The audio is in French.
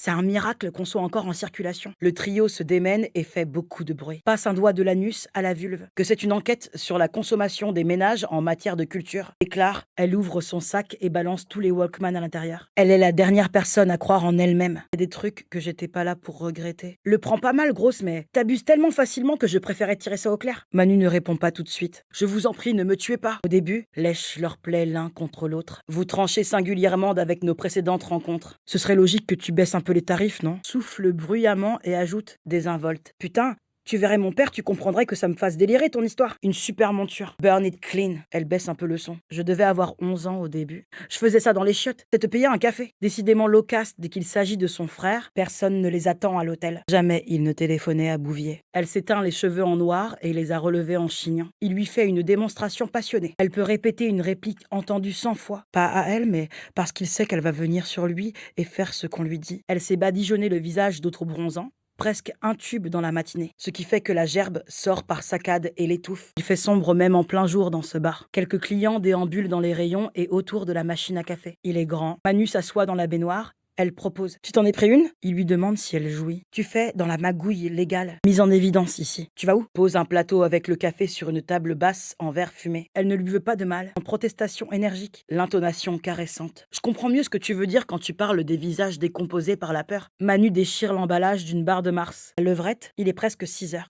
C'est un miracle qu'on soit encore en circulation. Le trio se démène et fait beaucoup de bruit. Passe un doigt de l'anus à la vulve. Que c'est une enquête sur la consommation des ménages en matière de culture. Déclare, elle ouvre son sac et balance tous les Walkman à l'intérieur. Elle est la dernière personne à croire en elle-même. Il y a des trucs que j'étais pas là pour regretter. Le prends pas mal, grosse, mais t'abuses tellement facilement que je préférais tirer ça au clair. Manu ne répond pas tout de suite. Je vous en prie, ne me tuez pas. Au début, lèche leur plaie l'un contre l'autre. Vous tranchez singulièrement avec nos précédentes rencontres. Ce serait logique que tu baisses un peu les tarifs, non? Souffle bruyamment et ajoute désinvolte. Putain, tu verrais mon père, tu comprendrais que ça me fasse délirer ton histoire. Une super monture. Burn it clean. Elle baisse un peu le son. Je devais avoir 11 ans au début. Je faisais ça dans les chiottes. C'est te payer un café. Décidément loquace dès qu'il s'agit de son frère, personne ne les attend à l'hôtel. Jamais il ne téléphonait à Bouvier. Elle s'éteint les cheveux en noir et les a relevés en chignant. Il lui fait une démonstration passionnée. Elle peut répéter une réplique entendue 100 fois. Pas à elle, mais parce qu'il sait qu'elle va venir sur lui et faire ce qu'on lui dit. Elle s'est badigeonné le visage d'eau trop bronzant. Presque un tube dans la matinée, ce qui fait que la gerbe sort par saccades et l'étouffe. Il fait sombre même en plein jour dans ce bar. Quelques clients déambulent dans les rayons et autour de la machine à café. Il est grand. Manu s'assoit dans la baignoire. Elle propose. Tu t'en es pris une? Il lui demande si elle jouit. Tu fais dans la magouille légale. Mise en évidence ici. Tu vas où? Pose un plateau avec le café sur une table basse en verre fumé. Elle ne lui veut pas de mal. En protestation énergique. L'intonation caressante. Je comprends mieux ce que tu veux dire quand tu parles des visages décomposés par la peur. Manu déchire l'emballage d'une barre de Mars. La levrette, il est presque 6 heures.